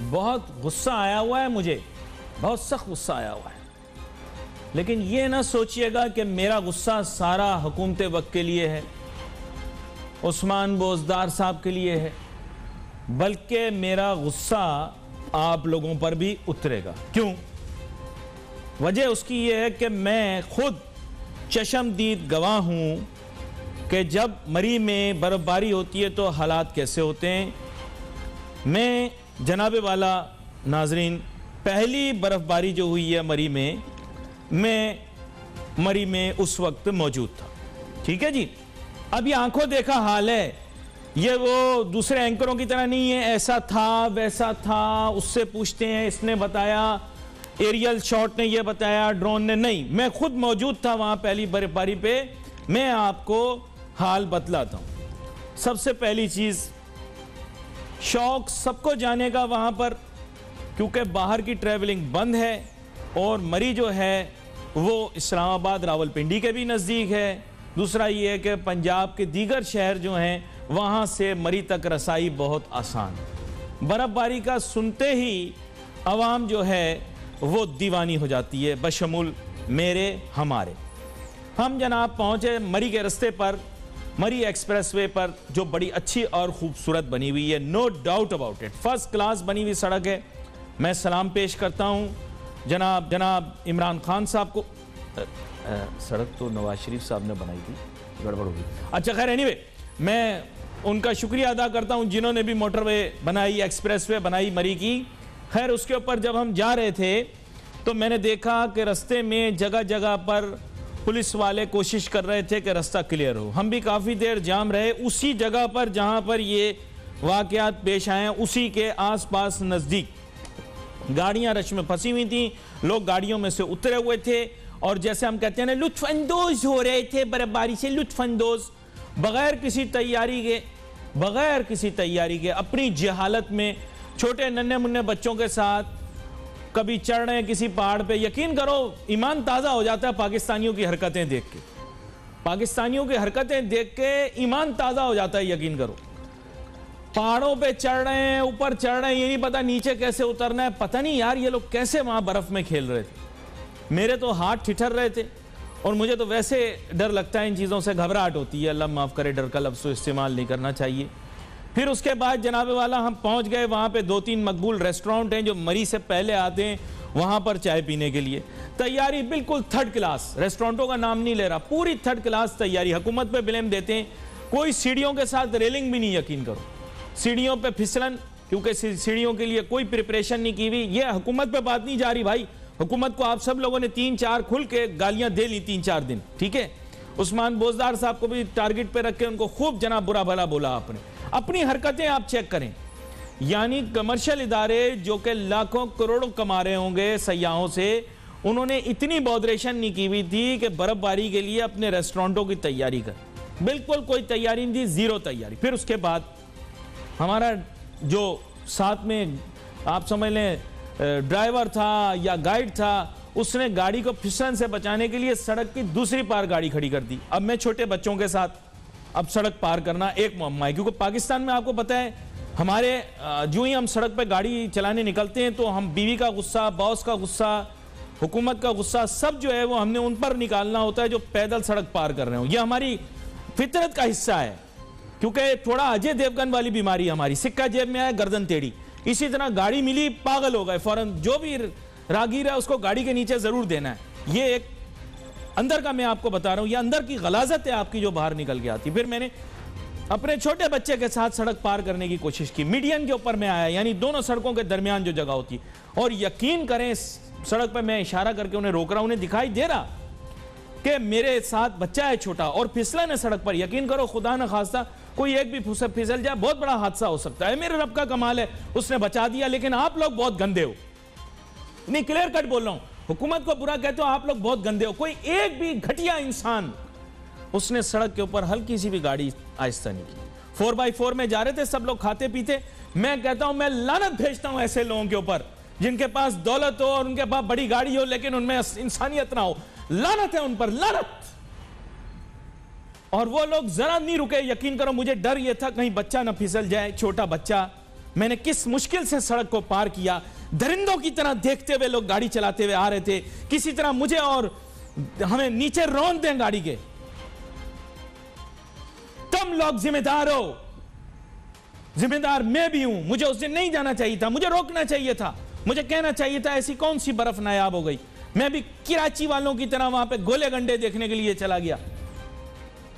बहुत गुस्सा आया हुआ है मुझे, बहुत सख्त गुस्सा आया हुआ है। लेकिन ये ना सोचिएगा कि मेरा गुस्सा सारा हुकूमत वक्त के लिए है, उस्मान बोजदार साहब के लिए है, बल्कि मेरा गुस्सा आप लोगों पर भी उतरेगा। क्यों? वजह उसकी ये है कि मैं खुद चशमदीद गवाह हूं कि जब मरी में बर्फबारी होती है तो हालात कैसे होते हैं। मैं जनाबे वाला नाजरीन, पहली बर्फबारी जो हुई है मरी में, मैं मरी में उस वक्त मौजूद था। ठीक है जी। अब ये आंखों देखा हाल है, ये वो दूसरे एंकरों की तरह नहीं है, ऐसा था वैसा था, उससे पूछते हैं, इसने बताया, एरियल शॉट ने ये बताया, ड्रोन ने नहीं। मैं खुद मौजूद था वहां पहली बर्फबारी पे। मैं आपको हाल बतलाता हूं। सबसे पहली चीज, शौक सबको जाने का वहां पर, क्योंकि बाहर की ट्रैवलिंग बंद है और मरी जो है वो इस्लामाबाद रावलपिंडी के भी नज़दीक है। दूसरा ये है कि पंजाब के दीगर शहर जो हैं वहाँ से मरी तक रसाई बहुत आसान। बर्फबारी का सुनते ही आवाम जो है वो दीवानी हो जाती है, बशमूल मेरे हमारे। हम जनाब पहुँचे मरी के रास्ते पर, मरी एक्सप्रेसवे पर, जो बड़ी अच्छी और खूबसूरत बनी हुई है, no doubt about it, first class बनी हुई सड़क है। मैं सलाम पेश करता हूँ जनाब इमरान खान साहब को। सड़क तो नवाज शरीफ साहब ने बनाई थी, गड़बड़ हो गई। अच्छा खैर, एनीवे मैं उनका शुक्रिया अदा करता हूं जिन्होंने भी मोटरवे बनाई, एक्सप्रेसवे बनाई मरी की। खैर उसके ऊपर जब हम जा रहे थे तो मैंने देखा कि रास्ते में जगह जगह पर पुलिस वाले कोशिश कर रहे थे कि रास्ता क्लियर हो। हम भी काफ़ी देर जाम रहे उसी जगह पर जहां पर ये वाकयात पेश आए, उसी के आसपास नज़दीक गाड़ियां रश में फंसी हुई थी, लोग गाड़ियों में से उतरे हुए थे और जैसे हम कहते हैं ना, लुत्फानंदोज हो रहे थे बर्फबारी से, लुत्फानंदोज, बगैर किसी तैयारी के अपनी जहालत में छोटे नन्हे मुन्ने बच्चों के साथ कभी चढ़ रहे हैं किसी पहाड़ पे। यकीन करो ईमान ताज़ा हो जाता है पाकिस्तानियों की हरकतें देख के, पाकिस्तानियों की हरकतें देख के ईमान ताज़ा हो जाता है। यकीन करो, पहाड़ों पे चढ़ रहे हैं, ऊपर चढ़ रहे हैं, ये नहीं पता नीचे कैसे उतरना है। पता नहीं यार ये लोग कैसे वहां बर्फ में खेल रहे थे। मेरे तो हाथ ठिठर रहे थे और मुझे तो वैसे डर लगता है, इन चीज़ों से घबराहट होती है। अल्लाह माफ़ करे, डर का लफ्ज़ इस्तेमाल नहीं करना चाहिए। फिर उसके बाद जनाबे वाला हम पहुंच गए, वहाँ पे 2-3 मकबूल रेस्टोरेंट हैं जो मरी से पहले आते हैं वहाँ पर चाय पीने के लिए। तैयारी बिल्कुल थर्ड क्लास, रेस्टोरेंटों का नाम नहीं ले रहा, पूरी थर्ड क्लास तैयारी। हुकूमत पे ब्लेम देते हैं, कोई सीढ़ियों के साथ रेलिंग भी नहीं, यकीन करो, सीढ़ियों पे फिसलन, क्योंकि सीढ़ियों के लिए कोई प्रिपरेशन नहीं की हुई। ये हुकूमत पे बात नहीं जा रही भाई, हुकूमत को आप सब लोगों ने 3-4 खुल के गालियां दे ली 3-4 दिन, ठीक है। उस्मान बोजदार साहब को भी टारगेट पे रख के उनको खूब जना बुरा भला बोला आपने। अपनी हरकतें आप चेक करें, यानी कमर्शियल इदारे जो कि लाखों करोड़ों कमा रहे होंगे सयाहों से, उन्होंने इतनी बॉदरेशन नहीं की हुई थी कि बर्फबारी के लिए अपने रेस्टोरेंटों की तैयारी कर, बिल्कुल कोई तैयारी नहीं थी, जीरो तैयारी। फिर उसके बाद हमारा जो साथ में आप समझ लें ड्राइवर था या गाइड था, उसने गाड़ी को फिसलन से बचाने के लिए सड़क की दूसरी पार गाड़ी खड़ी कर दी। अब मैं छोटे बच्चों के साथ अब सड़क पार करना एक मुअम्मा है, क्योंकि पाकिस्तान में आपको पता है हमारे जो ही हम सड़क पे गाड़ी चलाने निकलते हैं तो हम बीवी का गुस्सा, बॉस का गुस्सा, हुकूमत का गुस्सा, सब जो है वो हमने उन पर निकालना होता है जो पैदल सड़क पार कर रहे हो। यह हमारी फितरत का हिस्सा है, क्योंकि थोड़ा अजय देवगन वाली बीमारी हमारी, सिक्का जेब में आया गर्दन टेढ़ी। इसी तरह गाड़ी मिली पागल हो गए फौरन, जो भी रागीर है उसको गाड़ी के नीचे जरूर देना है। ये एक अंदर का मैं आपको बता रहा हूं, ये अंदर की गलाजत है आपकी जो बाहर निकल के आती। फिर मैंने अपने छोटे बच्चे के साथ सड़क पार करने की कोशिश की, मीडियन के ऊपर में आया, यानी दोनों सड़कों के दरमियान जो जगह होती, और यकीन करें सड़क पर मैं इशारा करके उन्हें रोक रहा हूं, उन्हें दिखाई दे रहा कि मेरे साथ बच्चा है छोटा और फिसलन है सड़क पर। यकीन करो खुदा न खास्ता कोई एक भी फिसल जाए, बहुत बड़ा हादसा हो सकता है। मेरे रब का कमाल है, उसने बचा दिया। लेकिन आप लोग बहुत गंदे हो, नहीं क्लियर कट बोल रहा हूं, हुकूमत को बुरा कहते हो, आप लोग बहुत गंदे हो। कोई एक भी घटिया इंसान उसने सड़क के ऊपर हल्की सी भी गाड़ी आहिस्ता नहीं की। 4x4 में जा रहे थे सब लोग खाते पीते। मैं कहता हूं मैं लानत भेजता हूं ऐसे लोगों के ऊपर जिनके पास दौलत हो और उनके पास बड़ी गाड़ी हो लेकिन उनमें इंसानियत ना हो। लानत है उन पर, लानत। और वो लोग जरा नहीं रुके। यकीन करो मुझे डर ये था कहीं बच्चा ना फिसल जाए, छोटा बच्चा मैंने किस मुश्किल से सड़क को पार किया, दरिंदों की तरह देखते हुए लोग गाड़ी चलाते हुए आ रहे थे, किसी तरह मुझे और हमें नीचे रौंद दें गाड़ी के। तुम लोग जिम्मेदार हो, जिम्मेदार मैं भी हूं। मुझे उस दिन नहीं जाना चाहिए था, मुझे रोकना चाहिए था, मुझे कहना चाहिए था ऐसी कौन सी बर्फ नायाब हो गई। मैं भी कराची वालों की तरह वहां पे गोले गंडे देखने के लिए चला गया।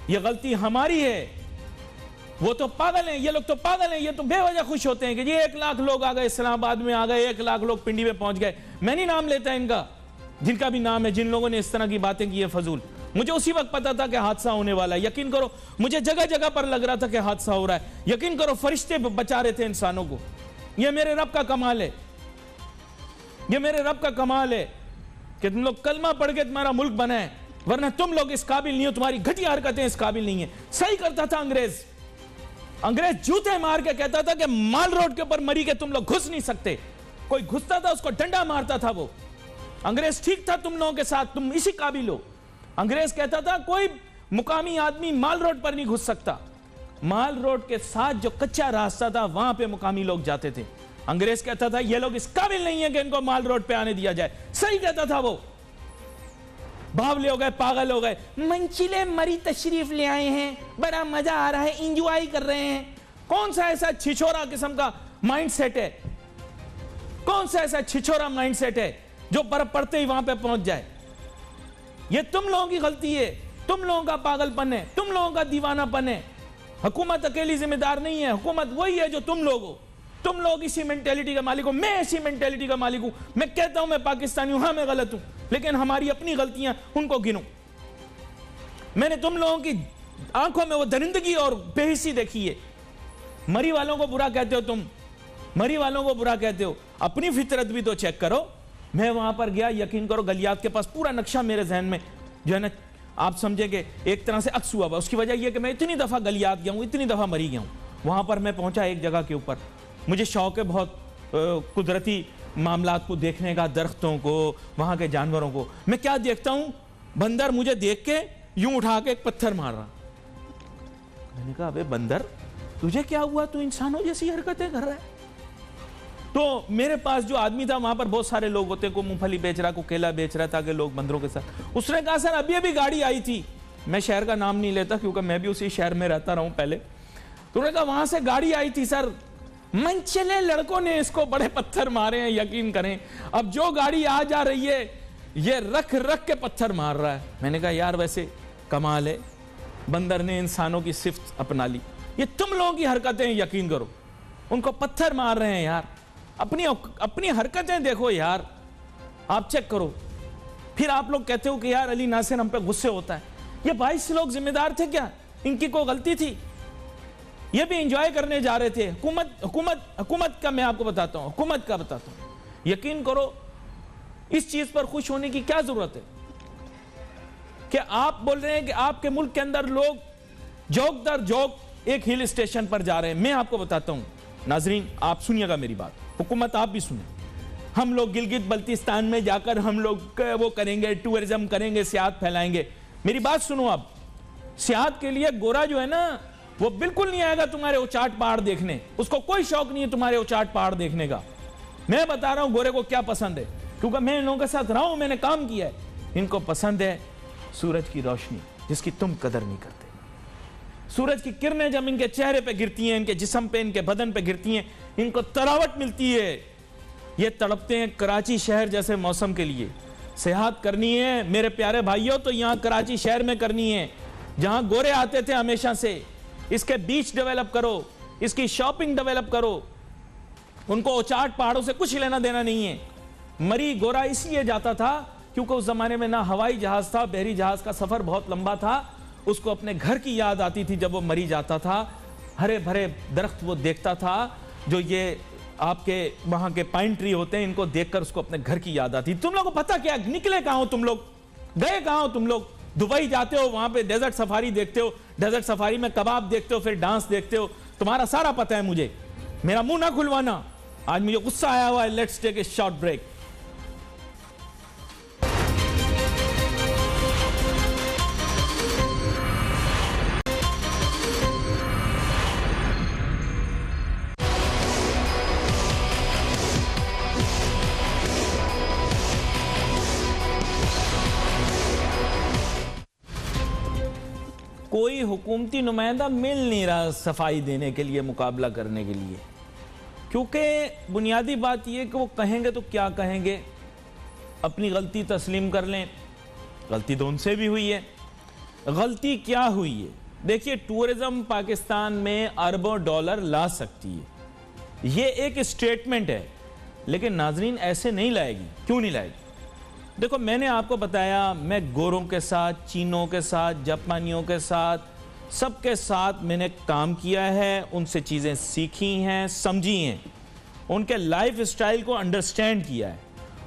यह गलती हमारी है। वो तो पागल हैं, ये लोग तो पागल हैं, ये तो बेवजह खुश होते हैं कि ये 1 लाख लोग आ गए, इस्लामाबाद में आ गए, 1 लाख लोग पिंडी में पहुंच गए। मैं नहीं नाम लेता इनका, जिनका भी नाम है, जिन लोगों ने इस तरह की बातें की है फजूल। मुझे उसी वक्त पता था कि हादसा होने वाला है। यकीन करो मुझे जगह जगह पर लग रहा था कि हादसा हो रहा है। यकीन करो फरिश्ते बचा रहे थे इंसानों को। यह मेरे रब का कमाल है, यह मेरे रब का कमाल है कि तुम लोग कलमा पढ़ के तुम्हारा मुल्क बना है, वरना तुम लोग इस काबिल नहीं हो, तुम्हारी घटिया हरकतें इस काबिल नहीं है। सही करता था अंग्रेज, अंग्रेज जूते मार के कहता था कि माल रोड के ऊपर मरी के तुम लोग घुस नहीं सकते। कोई घुसता था उसको डंडा मारता था। वो अंग्रेज ठीक था तुम लोगों के साथ, तुम इसी काबिल हो। अंग्रेज कहता था कोई मुकामी आदमी माल रोड पर नहीं घुस सकता। माल रोड के साथ जो कच्चा रास्ता था वहां पे मुकामी लोग जाते थे। अंग्रेज कहता था ये लोग इस काबिल नहीं है कि इनको माल रोड पे आने दिया जाए। सही कहता था वो। बावले हो गए, पागल हो गए। मंचिले मरी तशरीफ ले आए हैं, बड़ा मजा आ रहा है, इंजॉय कर रहे हैं। कौन सा ऐसा छिछोरा किस्म का माइंडसेट है, कौन सा ऐसा छिछोरा माइंडसेट है जो बर्फ पड़ते ही वहां पे पहुंच जाए। ये तुम लोगों की गलती है, तुम लोगों का पागलपन है, तुम लोगों का दीवानापन है। हुकूमत अकेली जिम्मेदार नहीं है, हुकूमत वही है जो तुम लोग हो। तुम लोग इसी मेंटेलिटी का मालिक हो, मैं इसी मेंटेलिटी का मालिक हूं। मैं कहता हूं मैं पाकिस्तानी हूं, हाँ मैं गलत हूं, लेकिन हमारी अपनी गलतियां उनको गिनो। मैंने तुम लोगों की आंखों में वो दरिंदगी और बेहिसी देखी है। मरी वालों को बुरा कहते हो तुम, मरी वालों को बुरा कहते हो। अपनी फितरत भी तो चेक करो। मैं वहां पर गया, यकीन करो गलियात के पास पूरा नक्शा मेरे जहन में जो है ना, आप समझेंगे एक तरह से अक्स हुआ। उसकी वजह यह कि मैं इतनी दफा गलियात गया हूं, इतनी दफा मरी गया हूं। वहां पर मैं पहुंचा एक जगह के ऊपर, मुझे शौक है बहुत कुदरती मामलात को देखने का, दरख्तों को, वहां के जानवरों को। मैं क्या देखता हूं, बंदर मुझे देख के यूं उठा के एक पत्थर मार रहा। मैंने कहा अबे बंदर तुझे क्या हुआ, तू इंसानों जैसी हरकतें कर रहा है। तो मेरे पास जो आदमी था, वहां पर बहुत सारे लोग होते, को मूंगफली बेच रहा, को केला बेच रहा था, कि लोग बंदरों के साथ। उसने कहा सर अभी अभी गाड़ी आई थी, मैं शहर का नाम नहीं लेता क्योंकि मैं भी उसी शहर में रहता रहा हूं पहले। तो उन्होंने कहा वहां से गाड़ी आई थी सर, मनचले लड़कों ने इसको बड़े पत्थर मारे हैं, यकीन करें। अब जो गाड़ी आ जा रही है ये रख रख के पत्थर मार रहा है। मैंने कहा यार वैसे कमाल है, बंदर ने इंसानों की सिफ्त अपना ली। ये तुम लोगों की हरकतें, यकीन करो, उनको पत्थर मार रहे हैं यार। अपनी हरकतें देखो यार, आप चेक करो। फिर आप लोग कहते हो कि यार अली नासिर हम पे गुस्से होता है। ये 22 लोग जिम्मेदार थे क्या? इनकी कोई गलती थी? ये भी एंजॉय करने जा रहे थे। हुकूमत का मैं आपको बताता हूं, हुकूमत का बताता हूं। यकीन करो इस चीज पर खुश होने की क्या जरूरत है कि आप बोल रहे हैं कि आपके मुल्क के अंदर लोग जोक दर जोक एक हिल स्टेशन पर जा रहे हैं। मैं आपको बताता हूं नाजरीन, आप सुनिएगा मेरी बात, हुकूमत आप भी सुने। हम लोग गिलगित बल्तिस्तान में जाकर हम लोग वो करेंगे, टूरिज्म करेंगे, सियाहत फैलाएंगे। मेरी बात सुनो आप, सियाहत के लिए गोरा जो है ना वो बिल्कुल नहीं आएगा तुम्हारे उचाट पहाड़ देखने। उसको कोई शौक नहीं है तुम्हारे उचाट पहाड़ देखने का। मैं बता रहा हूं गोरे को क्या पसंद है, क्योंकि मैं इन लोगों के साथ रहा हूं, मैंने काम किया है। इनको पसंद है सूरज की रोशनी, जिसकी तुम कदर नहीं करते। सूरज की किरणें जब इनके चेहरे पे गिरती हैं, इनके जिस्म पे, इनके बदन पे गिरती हैं, इनको तरावट मिलती है। ये तड़पते हैं कराची शहर जैसे मौसम के लिए। सेहत करनी है मेरे प्यारे भाइयों तो यहां कराची शहर में करनी है, जहां गोरे आते थे हमेशा से। इसके बीच डेवलप करो, इसकी शॉपिंग डेवलप करो। उनको उचाट पहाड़ों से कुछ लेना देना नहीं है। मरी गोरा इसलिए जाता था क्योंकि उस जमाने में ना हवाई जहाज था, बहरी जहाज का सफर बहुत लंबा था। उसको अपने घर की याद आती थी जब वो मरी जाता था। हरे भरे दरख्त वो देखता था, जो ये आपके वहां के पाइन ट्री होते हैं, इनको देखकर उसको अपने घर की याद आती। तुम लोगों को पता क्या, निकले कहां हो तुम लोग, गए कहां हो तुम लोग? दुबई जाते हो, वहां पे डेजर्ट सफारी देखते हो, डेजर्ट सफारी में कबाब देखते हो, फिर डांस देखते हो। तुम्हारा सारा पता है मुझे, मेरा मुंह ना खुलवाना। आज मुझे गुस्सा आया हुआ है। Let's take a short break. कोई हुकूमती नुमाइंदा मिल नहीं रहा सफाई देने के लिए, मुकाबला करने के लिए, क्योंकि बुनियादी बात यह कि वो कहेंगे तो क्या कहेंगे, अपनी गलती तस्लीम कर लें। गलती तो उनसे भी हुई है। गलती क्या हुई है? देखिए, टूरिज्म पाकिस्तान में अरबों डॉलर ला सकती है, ये एक स्टेटमेंट है, लेकिन नाजरीन ऐसे नहीं लाएगी। क्यों नहीं लाएगी? देखो, मैंने आपको बताया, मैं गोरों के साथ, चीनों के साथ, जापानियों के साथ, सबके साथ मैंने काम किया है, उनसे चीज़ें सीखी हैं, समझी हैं, उनके लाइफ स्टाइल को अंडरस्टैंड किया है,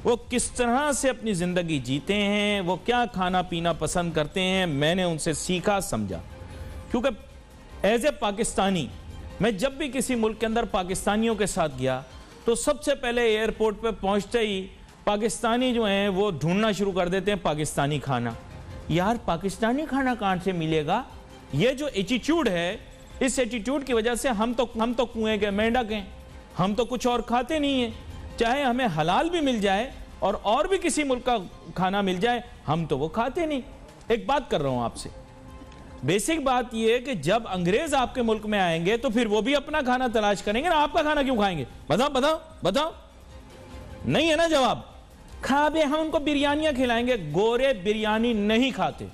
वो किस तरह से अपनी ज़िंदगी जीते हैं, वो क्या खाना पीना पसंद करते हैं, मैंने उनसे सीखा, समझा। क्योंकि एज ए पाकिस्तानी, मैं जब भी किसी मुल्क के अंदर पाकिस्तानियों के साथ गया तो सबसे पहले एयरपोर्ट पे पहुंचते ही पाकिस्तानी जो हैं वो ढूंढना शुरू कर देते हैं पाकिस्तानी खाना। यार, पाकिस्तानी खाना कहाँ से मिलेगा? ये जो एटीट्यूड है, इस एटीट्यूड की वजह से हम तो कुएं के मेंढक हैं, हम तो कुछ और खाते नहीं हैं। चाहे हमें हलाल भी मिल जाए और भी किसी मुल्क का खाना मिल जाए, हम तो वो खाते नहीं। एक बात कर रहा हूं आपसे, बेसिक बात यह है कि जब अंग्रेज आपके मुल्क में आएंगे तो फिर वो भी अपना खाना तलाश करेंगे ना, आपका खाना क्यों खाएंगे? बताओ बताओ बताओ, नहीं है ना जवाब? खाबे हम उनको बिरयानियां खिलाएंगे। गोरे बिरयानी नहीं खाते,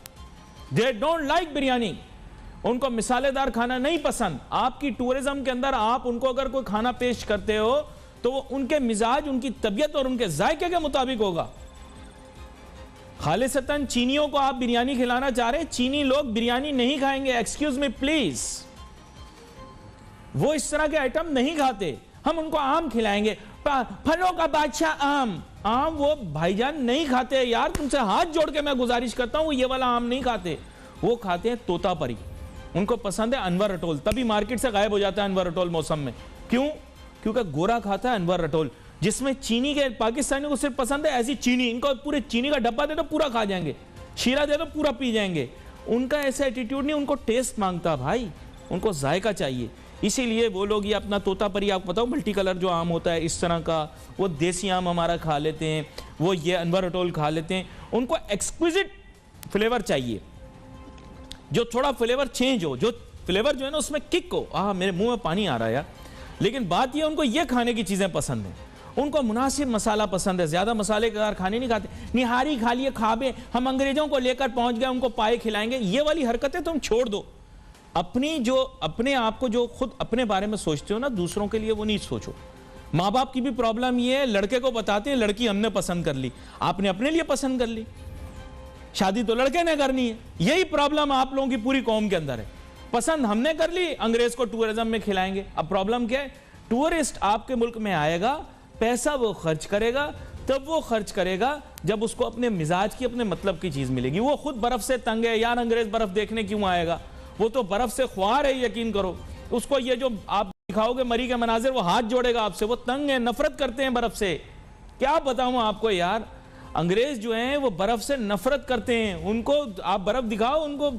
दे डोंट लाइक बिरयानी, उनको मिसालेदार खाना नहीं पसंद। आपकी टूरिज्म के अंदर आप उनको अगर कोई खाना पेश करते हो तो वो उनके मिजाज, उनकी तबीयत और उनके जायके के मुताबिक होगा। खालिसतन चीनियों को आप बिरयानी खिलाना चाह रहे हैं, चीनी लोग बिरयानी नहीं खाएंगे, एक्सक्यूज मी प्लीज, वो इस तरह के आइटम नहीं खाते। हम उनको आम खिलाएंगे, फलों का बादशाह आम, आम वो भाईजान नहीं खाते। यार, तुमसे हाथ जोड़ के मैं गुजारिश करता हूं, ये वाला आम नहीं खाते, वो खाते हैं तोतापरी, उनको पसंद है अनवर अटोल, तभी मार्केट से गायब हो जाता है अनवर अटोल मौसम में। क्यों? क्योंकि गोरा खाता है अनवर अटोल, जिसमें चीनी के पाकिस्तानियों को सिर्फ पसंद है ऐसी चीनी, इनको पूरे चीनी का डब्बा दे दो पूरा खा जाएंगे, शीरा दे दो पूरा पी जाएंगे। उनका ऐसा एटीट्यूड नहीं, उनको टेस्ट मांगता भाई, उनको जायका चाहिए। इसीलिए वो लोग ये अपना तोतापरी, आपको बताओ मल्टी कलर जो आम होता है इस तरह का, वो देसी आम हमारा खा लेते हैं, वो ये अनवर अटोल खा लेते हैं। उनको एक्सक्विजिट फ्लेवर चाहिए, जो थोड़ा फ्लेवर चेंज हो, जो फ्लेवर जो है ना उसमें किक हो। मेरे मुंह में पानी आ रहा है यार। लेकिन बात ये, उनको ये खाने की चीजें पसंद है, उनको मुनासिब मसाला पसंद है, ज्यादा मसाले के खाने नहीं खाते। निहारी खा लिए, खाबे हम अंग्रेजों को लेकर पहुंच गए, उनको पाए खिलाएंगे, ये वाली हरकतें तुम छोड़ दो। अपनी जो अपने आप को जो खुद अपने बारे में सोचते हो ना, दूसरों के लिए वो नहीं सोचो। माँ बाप की भी प्रॉब्लम ये है, लड़के को बताते हैं लड़की हमने पसंद कर ली, आपने अपने लिए पसंद कर ली, शादी तो लड़के ने करनी है। यही प्रॉब्लम आप लोगों की पूरी कौम के अंदर है, पसंद हमने कर ली, अंग्रेज को टूरिज्म में खिलाएंगे। अब प्रॉब्लम क्या है? टूरिस्ट आपके मुल्क में आएगा, पैसा वो खर्च करेगा, तब वो खर्च करेगा जब उसको अपने मिजाज की, अपने मतलब की चीज मिलेगी। वो खुद बर्फ से तंग है यार, अंग्रेज बर्फ देखने क्यों आएगा? वो तो बर्फ से ख्वार है, यकीन करो। उसको ये जो आप दिखाओगे मरी के मनाजिर, वो हाथ जोड़ेगा आपसे, वो तंग है, नफरत करते हैं बर्फ से। क्या बताऊं आपको यार, अंग्रेज जो हैं वो बर्फ से नफरत करते हैं, उनको आप बर्फ दिखाओ, उनको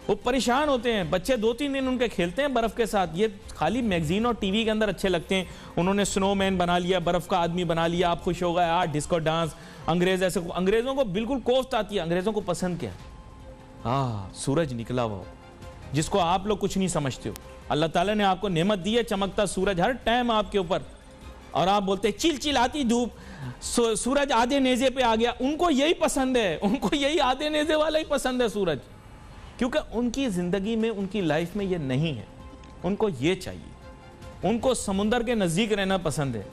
वो परेशान होते हैं। बच्चे 2-3 दिन उनके खेलते हैं बर्फ के साथ, ये खाली मैगजीन और टीवी के अंदर अच्छे लगते हैं। उन्होंने स्नोमैन बना लिया, बर्फ का आदमी बना लिया, आप खुश हो गए, यार डिस्को डांस। अंग्रेज ऐसे, अंग्रेजों को बिल्कुल कोफ्त आती है। अंग्रेजों को पसंद क्या है? सूरज निकला हुआ, जिसको आप लोग कुछ नहीं समझते हो। अल्लाह ताला ने आपको नेमत दी है, चमकता सूरज हर टाइम आपके ऊपर, और आप बोलते हैं चिलचिलाती धूप, सूरज आधे नेजे पे आ गया। उनको यही पसंद है, उनको यही आधे नेजे वाला ही पसंद है सूरज, क्योंकि उनकी जिंदगी में, उनकी लाइफ में ये नहीं है, उनको ये चाहिए। उनको समुंदर के नजदीक रहना पसंद है,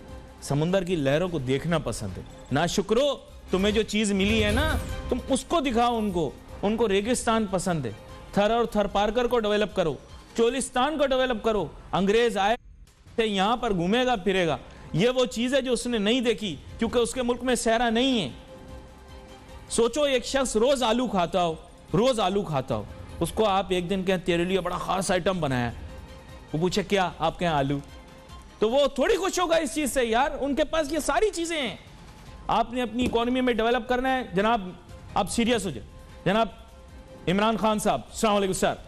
समुंदर की लहरों को देखना पसंद है। ना शुक्रो, तुम्हें जो चीज मिली है ना, तुम उसको दिखाओ उनको। उनको रेगिस्तान पसंद है, थर और थर पारकर को डेवलप करो, चोलिस्तान को डेवलप करो। अंग्रेज आए यहां पर घूमेगा फिरेगा, ये वो चीज है जो उसने नहीं देखी, क्योंकि उसके मुल्क में सहरा नहीं है। सोचो, एक शख्स रोज आलू खाता हो, रोज आलू खाता हो, उसको आप एक दिन कहें तेरे लिए बड़ा खास आइटम बनाया है, वो पूछे क्या? आप कहें आलू, तो वो थोड़ी खुश होगा इस चीज से। यार, उनके पास ये सारी चीजें हैं। आपने अपनी इकोनॉमी में डेवलप करना है जनाब, आप सीरियस हो जाए। जनाब इमरान खान साहब, अस्सलाम वालेकुम सर।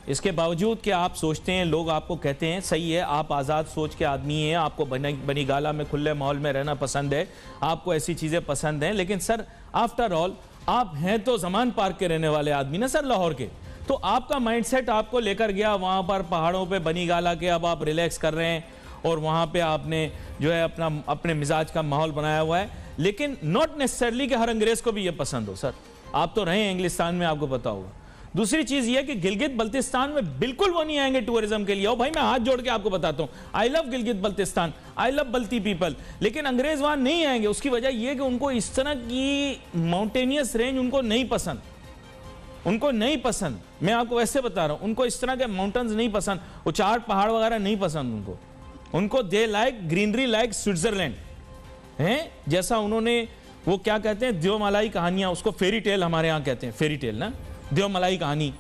इसके बावजूद कि आप सोचते हैं, लोग आपको कहते हैं सही है, आप आज़ाद सोच के आदमी हैं, आपको बनी गाला में, खुले माहौल में रहना पसंद है, आपको ऐसी चीज़ें पसंद हैं, लेकिन सर आफ्टर ऑल आप हैं तो जमान पार्क के रहने वाले आदमी ना सर, लाहौर के। तो आपका माइंडसेट आपको लेकर गया वहां पर पहाड़ों पे बनी गाला के, अब आप रिलैक्स कर रहे हैं और वहां पे आपने जो है अपने मिजाज का माहौल बनाया हुआ है। लेकिन नॉट नेसेसरली कि हर अंग्रेज को भी ये पसंद हो। सर आप तो रहे हैं इंग्लिस्तान में, आपको पता होगा। दूसरी चीज ये कि गिलगित बल्तिस्तान में बिल्कुल वो नहीं आएंगे टूरिज्म के लिए। और भाई मैं हाथ जोड़ के आपको बताता हूं, I love Gilgit Baltistan, I love Balti people, लेकिन अंग्रेज वहां नहीं आएंगे। उसकी वजह यह कि उनको इस तरह की माउंटेनियस रेंज उनको नहीं पसंद, उनको नहीं पसंद। मैं आपको वैसे बता रहा हूं, उनको इस तरह के माउंटेन्स नहीं पसंद, उचाड़ पहाड़ वगैरह नहीं पसंद उनको they like greenery like Switzerland है। जैसा उन्होंने वो क्या कहते हैं, देवमलाई कहानियां, उसको फेरी टेल हमारे यहाँ कहते हैं, फेरी टेल ना, देवमलाई कहानी,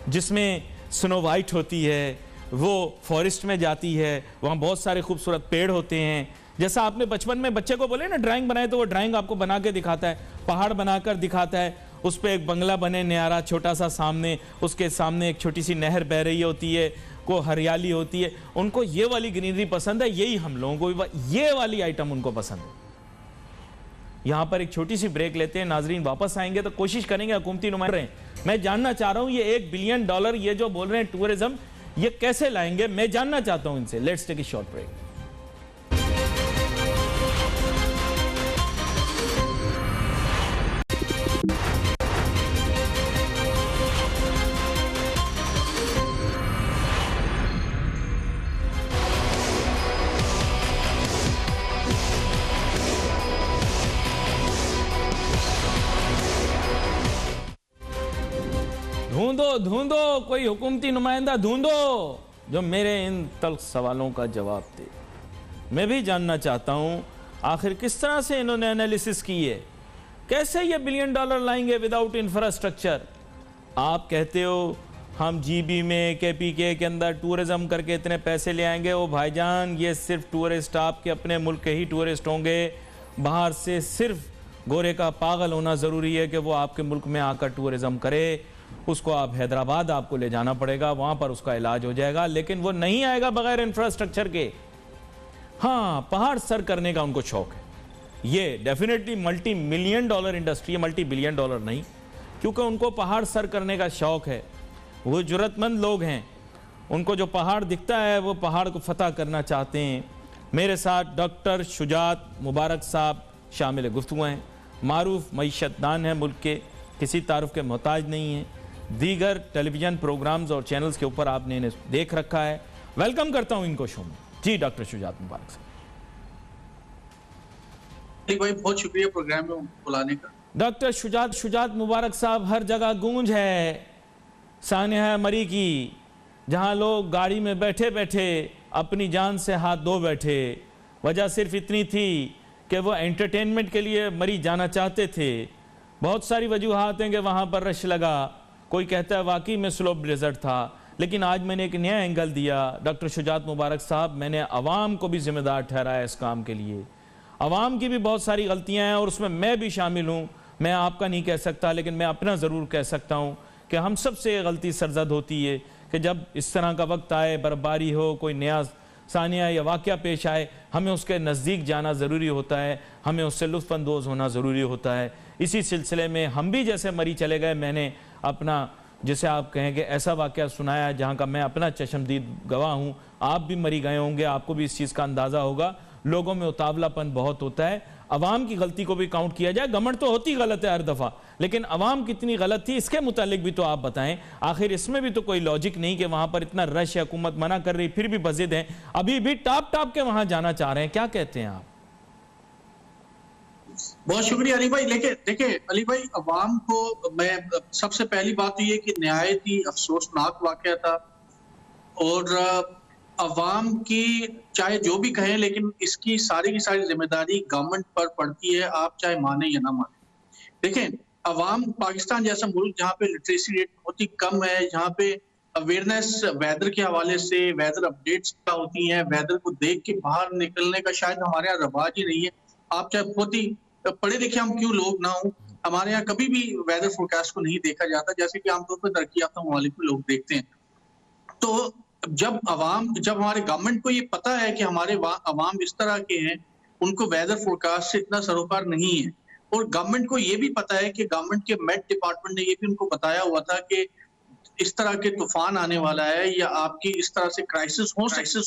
जिसमें स्नो वाइट होती है, वो फॉरेस्ट में जाती है, वहाँ बहुत सारे खूबसूरत पेड़ होते हैं। जैसा आपने बचपन में बच्चे को बोले ना ड्राइंग बनाए, तो वो ड्राइंग आपको बना के दिखाता है, पहाड़ बनाकर दिखाता है, उस पर एक बंगला बने न्यारा छोटा सा, सामने उसके सामने एक छोटी सी नहर बह रही होती है, को हरियाली होती है। उनको ये वाली ग्रीनरी पसंद है, यही हम लोगों को भी ये वाली आइटम उनको पसंद है। यहां पर एक छोटी सी ब्रेक लेते हैं, नाजरीन वापस आएंगे तो कोशिश करेंगे हुकूमती नुमाइंदे। मैं जानना चाह रहा हूं ये $1 बिलियन ये जो बोल रहे हैं टूरिज्म, ये कैसे लाएंगे, मैं जानना चाहता हूं इनसे। Let's take a short break. ढूंढो कोई हुकूमती नुमाइंदा ढूंढो जो मेरे इन तल्ख सवालों का जवाब दे। मैं भी जानना चाहता हूं आखिर किस तरह से इन्होंने एनालिसिस की है, कैसे ये $1 बिलियन लाएंगे विदाउट इंफ्रास्ट्रक्चर। आप कहते हो हम जीबी में केपीके के अंदर टूरिज्म करके इतने पैसे ले आएंगे। ओ भाईजान, ये सिर्फ टूरिस्ट आपके अपने मुल्क के ही टूरिस्ट होंगे, बाहर से सिर्फ गोरे का पागल होना ज़रूरी है कि वो आपके मुल्क में आकर टूरिज्म करे। उसको आप हैदराबाद आपको ले जाना पड़ेगा, वहां पर उसका इलाज हो जाएगा, लेकिन वो नहीं आएगा बगैर इंफ्रास्ट्रक्चर के। हाँ, पहाड़ सर करने का उनको शौक है। ये डेफिनेटली $multi million इंडस्ट्री है, $multi billion नहीं, क्योंकि उनको पहाड़ सर करने का शौक है। वो जुर्रतमंद लोग हैं, उनको जो पहाड़ दिखता है वो पहाड़ को फतह करना चाहते हैं। मेरे साथ डॉक्टर शुजात मुबारक साहब शामिल गुफ्तगू हैं, मारूफ मईशतदान है, मुल्क के किसी तारुफ के मोहताज नहीं है। दीगर टेलीविज़न प्रोग्राम्स और चैनल्स के ऊपर आपने इन्हें देख रखा है। वेलकम करता हूं इनको शो में। जी डॉक्टर शुजात मुबारक साहब। भाई बहुत शुक्रिया प्रोग्राम में बुलाने का। डॉक्टर शुजात मुबारक साहब, हर जगह गूंज है सानिया मरी की, जहां लोग गाड़ी में बैठे बैठे अपनी जान से हाथ धो बैठे। वजह सिर्फ इतनी थी कि वो एंटरटेनमेंट के लिए मरी जाना चाहते थे। बहुत सारी वजूहात हैं कि वहाँ पर रश लगा, कोई कहता है वाकई में स्लो ब्लेजर था, लेकिन आज मैंने एक नया एंगल दिया। डॉक्टर शुजात मुबारक साहब, मैंने अवाम को भी जिम्मेदार ठहराया इस काम के लिए। अवाम की भी बहुत सारी गलतियाँ हैं और उसमें मैं भी शामिल हूँ। मैं आपका नहीं कह सकता, लेकिन मैं अपना ज़रूर कह सकता हूँ कि हम सबसे ये गलती सरजद होती है कि जब इस तरह का वक्त आए, बर्फबारी हो, कोई नया सानिया या वाक़या पेश आए, हमें उसके नज़दीक जाना ज़रूरी होता है, हमें उससे लुत्फ़अंदोज़ होना ज़रूरी होता है। इसी सिलसिले में हम भी जैसे मरी चले गए, मैंने अपना जिसे आप कहें कि ऐसा वाक़या सुनाया जहाँ का मैं अपना चश्मदीद गवाह हूँ। आप भी मरी गए होंगे, आपको भी इस चीज़ का अंदाज़ा होगा। लोगों में उतावलापन बहुत होता है। अवाम की गलती को भी काउंट किया जाए, गवर्नमेंट तो होती गलत है हर दफ़ा, लेकिन अवाम कितनी गलत थी इसके मुतालिक भी तो आप बताएं। आखिर इसमें भी तो कोई लॉजिक नहीं कि वहाँ पर इतना रश है, हुकूमत मना कर रही, फिर भी बज़िद हैं, अभी भी टाप के वहाँ जाना चाह रहे हैं। क्या कहते हैं आप? बहुत शुक्रिया अली भाई। लेकिन देखिए अली भाई, अवाम को मैं सबसे पहली बात तो ये कि नहायत ही अफसोसनाक वाक़या था और अवाम की चाहे जो भी कहें, लेकिन इसकी सारी की सारी जिम्मेदारी गवर्नमेंट पर पड़ती है, आप चाहे माने या ना माने। देखें, अवाम, पाकिस्तान जैसा मुल्क जहाँ पे लिटरेसी रेट बहुत ही कम है, जहाँ पे अवेयरनेस वेदर के हवाले से, वेदर अपडेट्स क्या होती हैं, वेदर को देख के बाहर निकलने का शायद हमारे यहाँ रवाज ही नहीं है। आप चाहे बहुत ही पढ़े लिखे हम क्यों लोग ना हो, हमारे यहाँ कभी भी वेदर फोरकास्ट को नहीं देखा जाता, जैसे कि आमतौर पर तरक्की याफ्ता ममालिक में लोग देखते हैं। तो जब हमारे गवर्नमेंट को ये पता है कि हमारे अवाम इस तरह के हैं, उनको वेदर फोरकास्ट से इतना सरोकार नहीं है, और गवर्नमेंट को ये भी पता है कि गवर्नमेंट के मेट डिपार्टमेंट ने ये भी उनको बताया हुआ था कि इस तरह के तूफान आने वाला है या आपकी इस तरह से क्राइसिस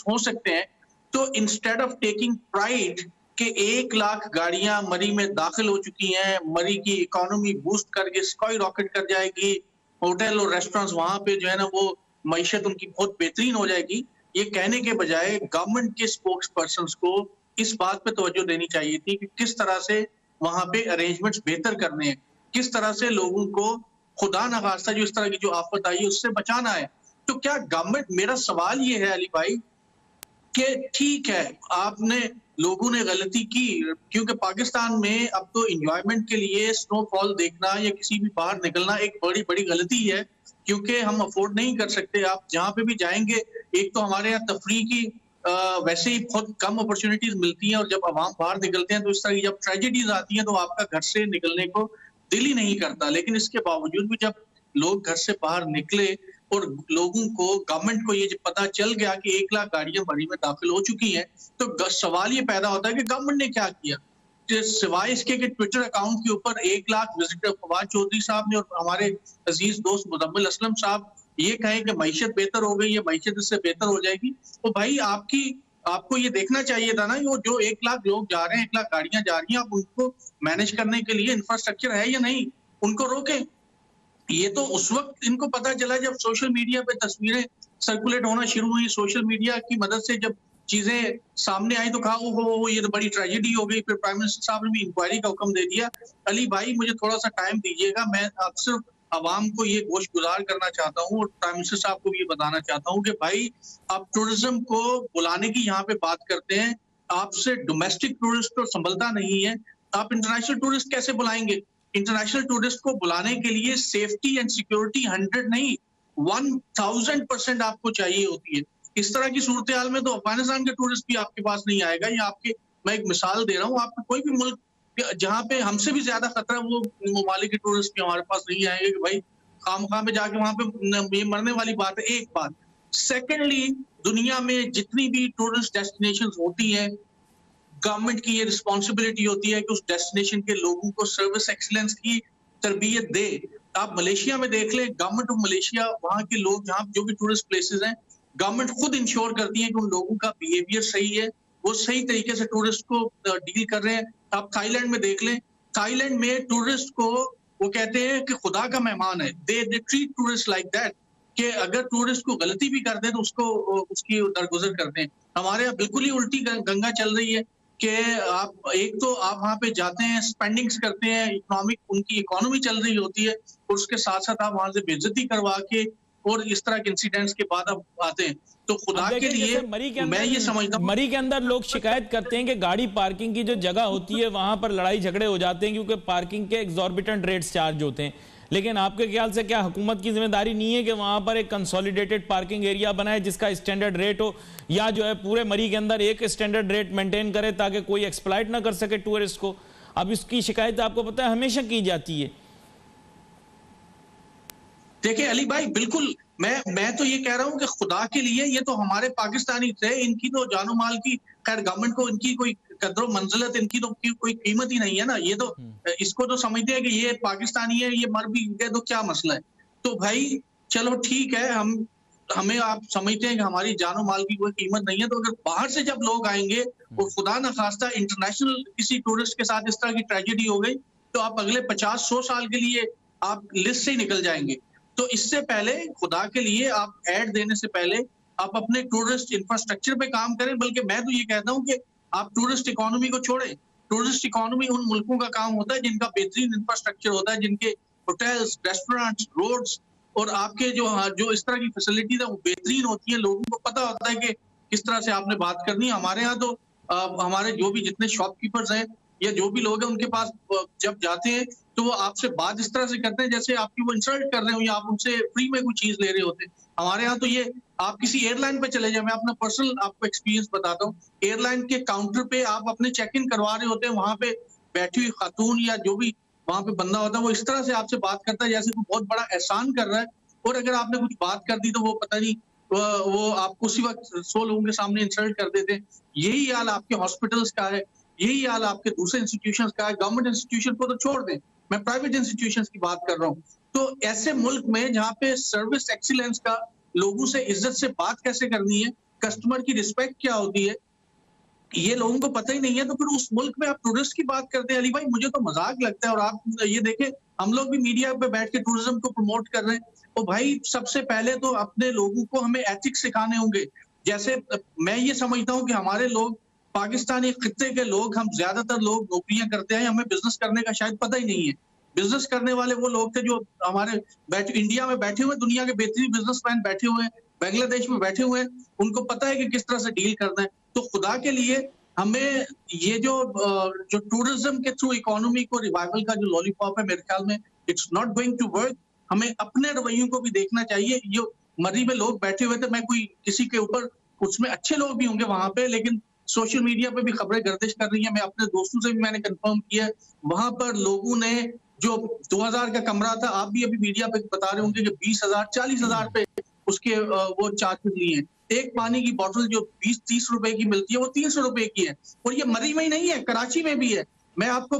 हो सकते हैं, तो इंस्टेड ऑफ टेकिंग प्राइड कि 1 लाख गाड़ियां मरी में दाखिल हो चुकी हैं, मरी की इकोनॉमी बूस्ट करके स्काई रॉकेट कर जाएगी, होटल और रेस्टोरेंट्स वहां पे जो है ना वो मईशत उनकी बहुत बेहतरीन हो जाएगी, ये कहने के बजाय गवर्नमेंट के स्पोक्स पर्संस को इस बात पे तवज्जो देनी चाहिए थी कि किस तरह से वहां पे अरेंजमेंट्स बेहतर करने हैं, किस तरह से लोगों को खुदा न खास्ता जो इस तरह की जो आफत आई है उससे बचाना है। तो क्या गवर्नमेंट, मेरा सवाल ये है अली भाई कि ठीक है आपने लोगों ने गलती की, क्योंकि पाकिस्तान में अब तो एंजॉयमेंट के लिए स्नोफॉल देखना या किसी भी बाहर निकलना एक बड़ी बड़ी गलती है, क्योंकि हम अफोर्ड नहीं कर सकते। आप जहाँ पे भी जाएंगे, एक तो हमारे यहाँ तफरीह की वैसे ही बहुत कम अपॉर्चुनिटीज मिलती हैं, और जब अवाम बाहर निकलते हैं तो इस तरह की जब ट्रेजेडीज आती हैं तो आपका घर से निकलने को दिल ही नहीं करता। लेकिन इसके बावजूद भी जब लोग घर से बाहर निकले और लोगों को, गवर्नमेंट को ये पता चल गया कि 1 लाख गाड़ियां मरी में दाखिल हो चुकी हैं, तो सवाल ये पैदा होता है कि गवर्नमेंट ने क्या किया। सिवाय इसके कि ट्विटर अकाउंट के ऊपर 1 लाख विजिटर फवाद चौधरी साहब ने और हमारे अजीज दोस्त मुजम्मिल असलम साहब ये कहें कि मईशत बेहतर हो गई है, मईशत इससे बेहतर हो जाएगी, तो भाई आपको ये देखना चाहिए था ना, वो जो 1 लाख लोग जा रहे हैं, 1 लाख गाड़ियां जा रही हैं, आप उनको मैनेज करने के लिए इंफ्रास्ट्रक्चर है या नहीं, उनको रोके। ये तो उस वक्त इनको पता चला जब सोशल मीडिया पे तस्वीरें सर्कुलेट होना शुरू हुई, सोशल मीडिया की मदद से जब चीजें सामने आई तो कहा वो ये तो बड़ी ट्रेजेडी हो गई। फिर प्राइम मिनिस्टर साहब ने भी इंक्वायरी का हुक्म दे दिया। अली भाई मुझे थोड़ा सा टाइम दीजिएगा, मैं अक्सर आवाम को ये गोश गुजार करना चाहता हूँ और प्राइम मिनिस्टर साहब को भी ये बताना चाहता हूँ कि भाई आप टूरिज्म को बुलाने की यहाँ पे बात करते हैं, आपसे डोमेस्टिक टूरिस्ट तो संभलता नहीं है, आप इंटरनेशनल टूरिस्ट कैसे बुलाएंगे। इंटरनेशनल टूरिस्ट को बुलाने के लिए सेफ्टी एंड सिक्योरिटी 100 नहीं 1000% आपको चाहिए होती है। इस तरह की सूरत हाल में तो अफगानिस्तान के टूरिस्ट भी आपके पास नहीं आएगा। या आपके, मैं एक मिसाल दे रहा हूँ, आपके कोई भी मुल्क जहाँ पे हमसे भी ज्यादा खतरा, वो ममालिक के टूरिस्ट भी हमारे पास नहीं आएंगे कि भाई खामखा में जाके वहां पे ये मरने वाली बात है। एक बात। सेकेंडली, दुनिया में जितनी भी टूरिस्ट डेस्टिनेशन होती है, गवर्नमेंट की ये रिस्पॉन्सिबिलिटी होती है कि उस डेस्टिनेशन के लोगों को सर्विस एक्सीलेंस की तरबियत दे। आप मलेशिया में देख लें, गवर्नमेंट ऑफ मलेशिया, वहाँ के लोग जहाँ जो भी टूरिस्ट प्लेसेस हैं, गवर्नमेंट खुद इंश्योर करती है कि उन लोगों का बिहेवियर सही है, वो सही तरीके से टूरिस्ट को डील कर रहे हैं। आप थाईलैंड में देख लें, थाईलैंड में टूरिस्ट को वो कहते हैं कि खुदा का मेहमान है। They treat tourist like that, कि अगर टूरिस्ट को गलती भी कर दे तो उसको उसकी दरगुजर करते हैं। हमारे यहाँ बिल्कुल ही उल्टी गंगा चल रही है कि आप एक तो आप वहाँ पे जाते हैं, स्पेंडिंग्स करते हैं, इकोनॉमिक उनकी इकोनॉमी चल रही होती है, और उसके साथ साथ आप वहाँ से बेइज्जती करवा के और इस तरह के इंसिडेंट्स के बाद आप आते हैं। तो खुदा के लिए मैं ये समझता हूँ, मरी के अंदर लोग शिकायत करते हैं कि गाड़ी पार्किंग की जो जगह होती है वहां पर लड़ाई झगड़े हो जाते हैं क्योंकि पार्किंग के एग्जॉर्बिटेंट रेट्स चार्ज होते हैं। लेकिन आपके ख्याल से क्या हुकूमत की जिम्मेदारी नहीं है कि वहां पर एक कंसोलिडेटेड पार्किंग एरिया बनाए जिसका स्टैंडर्ड रेट हो, या जो है पूरे मरी के अंदर एक स्टैंडर्ड रेट मेंटेन करे ताकि कोई एक्सप्लॉइट ना कर सके टूरिस्ट को। अब इसकी शिकायत आपको पता है हमेशा की जाती है। देखिए अली भाई, बिल्कुल मैं तो ये कह रहा हूँ कि खुदा के लिए ये तो हमारे पाकिस्तानी थे, इनकी तो जानो माल की, खैर गवर्नमेंट को इनकी कोई कदर मंजिलत, इनकी तो कोई कीमत ही नहीं है ना। ये तो इसको तो समझते हैं कि ये पाकिस्तानी है, ये मर भी गए तो क्या मसला है। तो भाई चलो ठीक है, हमें आप समझते हैं कि हमारी जानो माल की कोई कीमत नहीं है, तो अगर बाहर से जब लोग आएंगे और खुदा न खास्ता इंटरनेशनल किसी टूरिस्ट के साथ इस तरह की ट्रेजेडी हो गई, तो आप अगले 50-100 साल के लिए आप लिस्ट से ही निकल जाएंगे। तो इससे पहले खुदा के लिए आप ऐड देने से पहले आप अपने टूरिस्ट इंफ्रास्ट्रक्चर पे काम करें। बल्कि मैं तो ये कहता हूँ कि आप टूरिस्ट इकोनॉमी को छोड़ें। टूरिस्ट इकोनॉमी उन मुल्कों का काम होता है जिनका बेहतरीन इंफ्रास्ट्रक्चर होता है, जिनके होटल्स, रेस्टोरेंट्स, रोड्स और आपके जो इस तरह की फैसिलिटीज है वो बेहतरीन होती है। लोगों को पता होता है कि किस तरह से आपने बात करनी है। हमारे यहाँ तो हमारे जो भी जितने शॉपकीपर्स हैं या जो भी लोग हैं, उनके पास जब जाते हैं तो वो आपसे बात इस तरह से करते हैं जैसे आपकी वो इंसल्ट कर रहे हो या आप उनसे फ्री में कोई चीज ले रहे होते हैं। हमारे यहाँ तो ये, आप किसी एयरलाइन पे चले जाए, मैं अपना पर्सनल आपको एक्सपीरियंस बताता हूँ। एयरलाइन के काउंटर पे आप अपने चेक इन करवा रहे होते हैं, वहां पे बैठी हुई खातून या जो भी वहां पे बंदा होता है, वो इस तरह से आपसे बात करता है जैसे कोई बहुत बड़ा एहसान कर रहा है। और अगर आपने कुछ बात कर दी तो वो पता नहीं वो आपको उसी वक्त 100 लोगों के सामने इंसल्ट कर देते हैं। यही हाल आपके हॉस्पिटल्स का है, यही हाल आपके दूसरे इंस्टीट्यूशंस का है। गवर्नमेंट इंस्टीट्यूशन को तो छोड़ दें, मैं प्राइवेट इंस्टीट्यूशंस की बात कर रहा हूँ। तो ऐसे मुल्क में जहाँ पे सर्विस एक्सीलेंस का, लोगों से इज्जत से बात कैसे करनी है, कस्टमर की रिस्पेक्ट क्या होती है, ये लोगों को पता ही नहीं है, तो फिर उस मुल्क में आप टूरिस्ट की बात करते हैं। अली भाई, मुझे तो मजाक लगता है। और आप ये देखें, हम लोग भी मीडिया पे बैठ के टूरिज्म को प्रमोट कर रहे हैं। तो भाई, सबसे पहले तो अपने लोगों को हमें एथिक्स सिखाने होंगे। जैसे मैं ये समझता हूँ कि हमारे लोग, पाकिस्तानी खित्ते के लोग, हम ज्यादातर लोग नौकरियां करते हैं, हमें बिजनेस करने का शायद पता ही नहीं है। बिजनेस करने वाले वो लोग थे जो हमारे इंडिया में बैठे हुए, दुनिया के बेहतरीन बिजनेसमैन बैठे हुए हैं, बांग्लादेश में बैठे हुए हैं, उनको पता है कि किस तरह से डील करना है। तो खुदा के लिए हमें ये जो टूरिज्म के थ्रू इकोनॉमी को रिवाइवल का जो लॉलीपॉप है, मेरे ख्याल में it's not going to work. हमें अपने रवैयों को भी देखना चाहिए। ये मरी में लोग बैठे हुए थे, मैं कोई किसी के ऊपर, उसमें अच्छे लोग भी होंगे वहां पे, लेकिन सोशल मीडिया पे भी खबरें गर्दिश कर रही हैं। मैं अपने दोस्तों से भी मैंने कंफर्म किया, वहां पर लोगों ने जो 2000 का कमरा था, आप भी अभी मीडिया पे बता रहे होंगे कि 20,000 40,000 पे उसके वो चार्जेस लिए हैं। एक पानी की बोतल जो 20-30 रुपए की मिलती है, वो 300 रुपए की है। और ये मरी में ही नहीं है, कराची में भी है। मैं आपको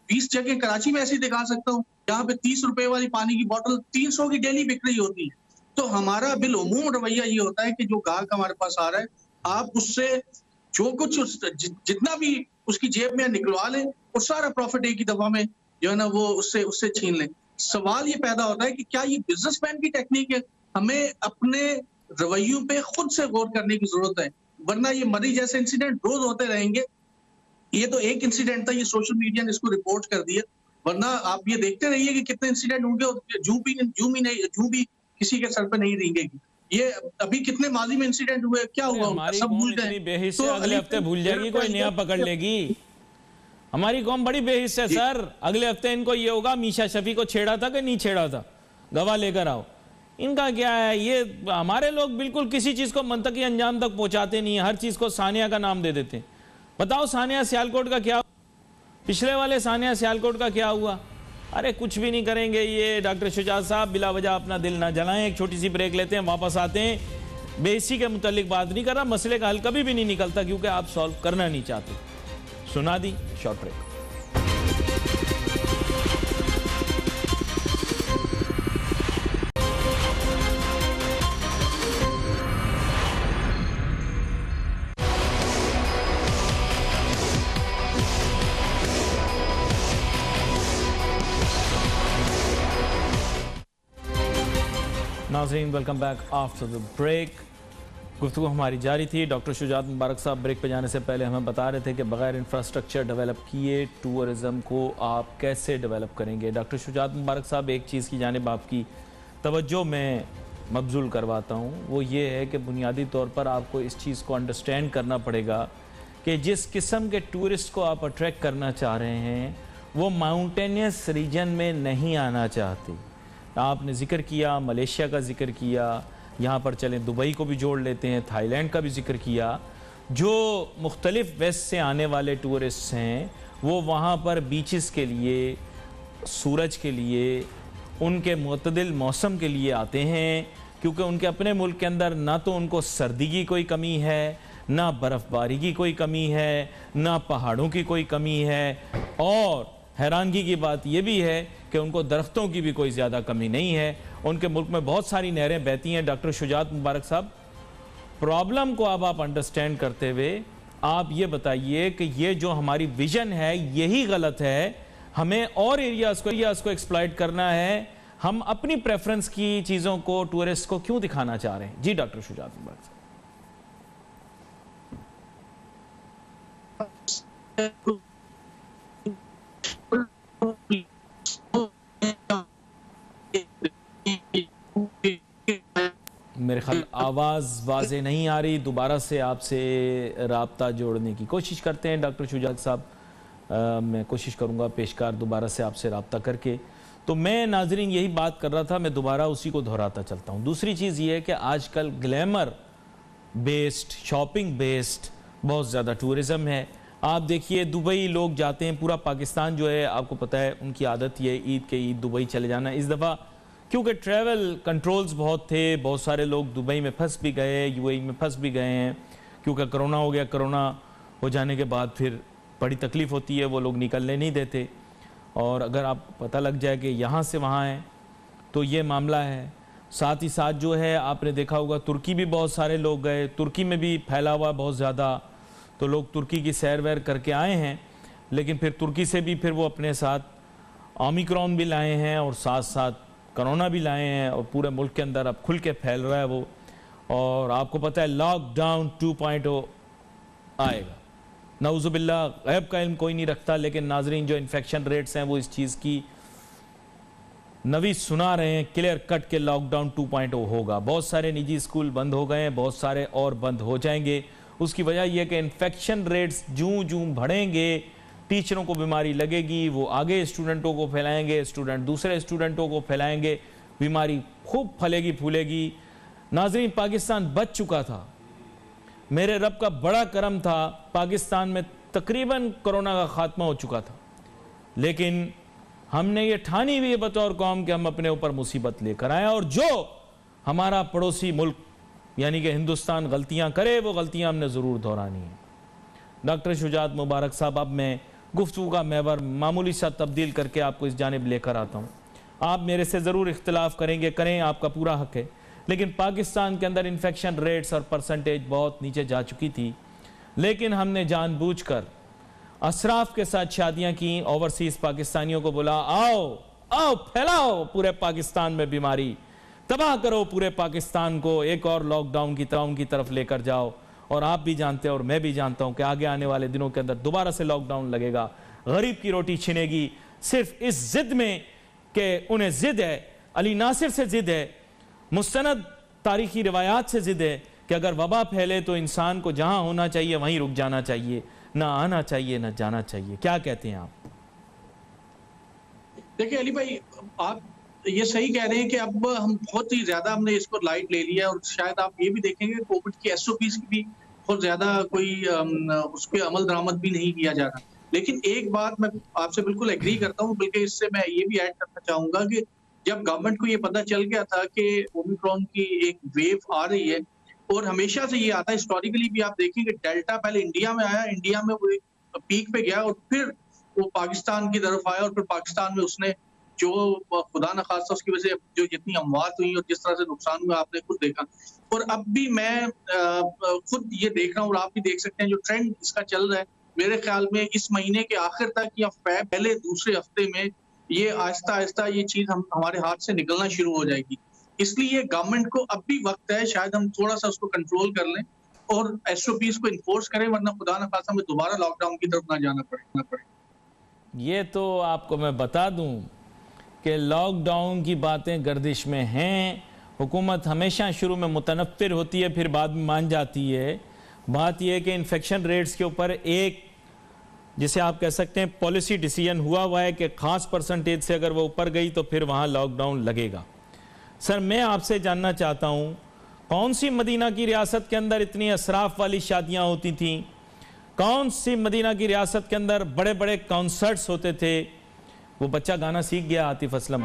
20 जगह कराची में ऐसी दिखा सकता हूँ जहाँ पे 30 रुपए वाली पानी की बोतल 300 की डेली बिक रही होती है। तो हमारा बिलउमूम रवैया ये होता है कि जो गाहक हमारे पास आ रहा है, आप उससे जो कुछ जितना भी उसकी जेब में निकलवा लें, और सारा प्रॉफिट एक ही दफा में जो है ना वो उससे छीन लें। सवाल ये पैदा होता है कि क्या ये बिजनेसमैन की टेक्निक है? हमें अपने रवैयों पे खुद से गौर करने की जरूरत है, वरना ये मरी जैसे इंसिडेंट रोज होते रहेंगे। ये तो एक इंसिडेंट था, ये सोशल मीडिया ने इसको रिपोर्ट कर दिया, वरना आप ये देखते रहिए कि कितने इंसिडेंट होंगे और जू भी किसी के सर पे नहीं रेंगेगी। ये अभी कितने माजी में इंसिडेंट हुए, क्या हुआ उनका, सब भूल गए। बेहिस्से अगले हफ्ते भूल जाएगी, कोई नया पकड़ लेगी। हमारी कौम बड़ी बेहिस्से सर। अगले हफ्ते इनको ये होगा मीशा शफी को छेड़ा था कि नहीं छेड़ा था, गवाह लेकर आओ। इनका क्या है, ये हमारे लोग बिल्कुल किसी चीज को मंतकी अंजाम तक पहुंचाते नहीं है, हर चीज को सानिया का नाम दे देते हैं। बताओ सानिया सियालकोट का क्या, पिछले वाले सानिया सियालकोट का क्या हुआ? अरे कुछ भी नहीं करेंगे ये। डॉक्टर शुजात साहब, बिला वजह अपना दिल ना जलाएं। एक छोटी सी ब्रेक लेते हैं, वापस आते हैं। बेइज्जती के मुतालिक बात नहीं कर रहा, मसले का हल कभी भी नहीं निकलता क्योंकि आप सॉल्व करना नहीं चाहते। सुना दी शॉर्ट ब्रेक। नाज़रीन, welcome back after the break. गुफ्तगू हमारी जारी थी। डॉक्टर शुजात मुबारक साहब ब्रेक पे जाने से पहले हमें बता रहे थे कि बगैर इंफ्रास्ट्रक्चर डेवलप किए टूरिज़म को आप कैसे डेवलप करेंगे। डॉक्टर शुजात मुबारक साहब, एक चीज़ की जानिब आपकी तवज्जो मैं मबजूल करवाता हूँ, वो ये है कि बुनियादी तौर पर आपको इस चीज़ को अंडरस्टैंड करना पड़ेगा कि जिस किस्म के टूरिस्ट को आप अट्रैक्ट करना चाह रहे हैं वो माउंटेनियस रीजन में नहीं आना चाहते। आपने ज़िक्र किया मलेशिया का, ज़िक्र किया, यहाँ पर चलें दुबई को भी जोड़ लेते हैं, थाईलैंड का भी जिक्र किया। जो मुख्तलिफ़ वेस्ट से आने वाले टूरिस्ट हैं वो वहाँ पर बीचेस के लिए, सूरज के लिए, उनके मुतदिल मौसम के लिए आते हैं, क्योंकि उनके अपने मुल्क के अंदर ना तो उनको सर्दी की कोई कमी है, ना बर्फ़बारी की कोई कमी है, ना पहाड़ों की कोई कमी है, और हैरानगी की बात यह भी है कि उनको दरख्तों की भी कोई ज़्यादा कमी नहीं है। उनके मुल्क में बहुत सारी नहरें बहती हैं। डॉक्टर शुजात मुबारक साहब, प्रॉब्लम को अब आप अंडरस्टैंड करते हुए आप ये बताइए कि ये जो हमारी विजन है यही गलत है, हमें और एरियाज़ को एक्सप्लॉइट करना है, हम अपनी प्रेफरेंस की चीज़ों को टूरिस्ट को क्यों दिखाना चाह रहे हैं? जी डॉक्टर शुजात मुबारक साहब। मेरे ख्याल आवाज़ वाज़े नहीं आ रही, दोबारा से आपसे राब्ता जोड़ने की कोशिश करते हैं। डॉक्टर शुजात साहब, मैं कोशिश करूंगा पेशकार दोबारा से आपसे राब्ता करके। तो मैं नाजरीन यही बात कर रहा था, मैं दोबारा उसी को दोहराता चलता हूं। दूसरी चीज़ ये है कि आजकल ग्लैमर बेस्ड, शॉपिंग बेस्ड बहुत ज़्यादा टूरिज़म है। आप देखिए दुबई लोग जाते हैं, पूरा पाकिस्तान जो है आपको पता है उनकी आदत ये ईद के ईद दुबई चले जाना। इस दफ़ा क्योंकि ट्रैवल कंट्रोल्स बहुत थे, बहुत सारे लोग दुबई में फंस भी गए, यूएई में फंस भी गए हैं, क्योंकि कोरोना हो गया। कोरोना हो जाने के बाद फिर बड़ी तकलीफ़ होती है, वो लोग निकलने नहीं देते। और अगर आप पता लग जाए कि यहाँ से वहाँ हैं तो ये मामला है। साथ ही साथ जो है आपने देखा होगा तुर्की भी बहुत सारे लोग गए, तुर्की में भी फैला हुआ बहुत ज़्यादा, तो लोग तुर्की की सैर वैर करके आए हैं, लेकिन फिर तुर्की से भी फिर वो अपने साथ ओमिक्रॉन भी लाए हैं और साथ साथ कोरोना भी लाए हैं, और पूरे मुल्क के अंदर अब खुल के फैल रहा है वो। और आपको पता है लॉकडाउन 2.0 आएगा, नऊजुबिल्लाह, गैब का इल्म कोई नहीं रखता, लेकिन नाजरीन जो इन्फेक्शन रेट्स हैं वो इस चीज़ की नवी सुना रहे हैं क्लियर कट के लॉकडाउन 2.0 होगा। बहुत सारे निजी स्कूल बंद हो गए हैं, बहुत सारे और बंद हो जाएंगे। उसकी वजह यह कि इन्फेक्शन रेट्स जूं जूं बढ़ेंगे, टीचरों को बीमारी लगेगी, वो आगे स्टूडेंटों को फैलाएंगे, स्टूडेंट दूसरे स्टूडेंटों को फैलाएंगे, बीमारी खूब फैलेगी फूलेगी। नाजरीन, पाकिस्तान बच चुका था, मेरे रब का बड़ा करम था, पाकिस्तान में तकरीबन कोरोना का खात्मा हो चुका था, लेकिन हमने ये ठानी हुई है बतौर कौम कि हम अपने ऊपर मुसीबत लेकर आए, और जो हमारा पड़ोसी मुल्क यानी कि हिंदुस्तान गलतियां करे वो गलतियां हमने ज़रूर दोहरानी है। डॉक्टर शुजात मुबारक साहब, अब मैं गुफ्तगू का महवर मामूली सा तब्दील करके आपको इस जानिब लेकर आता हूँ। आप मेरे से ज़रूर इख्तिलाफ करेंगे, करें, आपका पूरा हक है, लेकिन पाकिस्तान के अंदर इन्फेक्शन रेट्स और परसेंटेज बहुत नीचे जा चुकी थी, लेकिन हमने जानबूझकर असराफ के साथ शादियां की, ओवरसीज पाकिस्तानियों को बोला आओ आओ फैलाओ पूरे पाकिस्तान में बीमारी, तबाह करो पूरे पाकिस्तान को, एक और लॉकडाउन की तरफ लेकर जाओ। और आप भी जानते हैं और मैं भी जानता हूं कि आगे आने वाले दिनों के अंदर दोबारा से लॉकडाउन लगेगा, गरीब की रोटी छिनेगी, सिर्फ इस जिद में कि उन्हें जिद है, अली नासिर से जिद है, मुस्तनद तारीखी रिवायात से जिद है कि अगर वबा फैले तो इंसान को जहां होना चाहिए वहीं रुक जाना चाहिए, ना आना चाहिए ना जाना चाहिए। क्या कहते हैं आप? देखिए अली भाई, आप ये सही कह रहे हैं कि अब हम बहुत ही ज्यादा हमने इसको लाइट ले लिया, और शायद आप ये भी देखेंगे कोविड की एसओपीज की भी बहुत ज्यादा कोई उस पर अमल दरामद भी नहीं किया जा रहा। लेकिन एक बात मैं आपसे बिल्कुल एग्री करता हूँ, बल्कि इससे मैं ये भी ऐड करना चाहूंगा कि जब गवर्नमेंट को ये पता चल गया था कि ओमिक्रॉन की एक वेव आ रही है, और हमेशा से ये आता है, हिस्टोरिकली भी आप देखेंगे डेल्टा पहले इंडिया में आया, इंडिया में वो एक पीक पे गया और फिर वो पाकिस्तान की तरफ आया, और फिर पाकिस्तान में उसने जो खुदा न खास्ता उसकी वजह से जो जितनी अमवात हुई और जिस तरह से नुकसान हुआ आपने खुद देखा। और अब भी मैं खुद ये देख रहा हूँ, और आप भी देख सकते हैं जो ट्रेंड इसका चल रहा है, मेरे ख्याल में इस महीने के आखिर तक या पहले दूसरे हफ्ते में ये आहिस्ता आहिस्ता ये चीज हमारे हाथ से निकलना शुरू हो जाएगी। इसलिए गवर्नमेंट को अब भी वक्त है, शायद हम थोड़ा सा उसको कंट्रोल कर लें और एसओपीज को इन्फोर्स करें, वरना खुदा न खास्ता हमें दोबारा लॉकडाउन की तरफ ना जाना पड़े। ये तो आपको मैं बता दूं कि लॉकडाउन की बातें गर्दिश में हैं। हुकूमत हमेशा शुरू में मुतनफ़िर होती है, फिर बाद में मान जाती है। बात यह है कि इन्फेक्शन रेट्स के ऊपर एक, जिसे आप कह सकते हैं पॉलिसी डिसीजन हुआ है कि ख़ास परसेंटेज से अगर वो ऊपर गई तो फिर वहाँ लॉकडाउन लगेगा। सर, मैं आपसे जानना चाहता हूँ, कौन सी मदीना की रियासत के अंदर इतनी असराफ वाली शादियाँ होती थीं? कौन सी मदीना की रियासत के अंदर बड़े बड़े कॉन्सर्ट्स होते थे? वो बच्चा गाना सीख गया आतिफ असलम।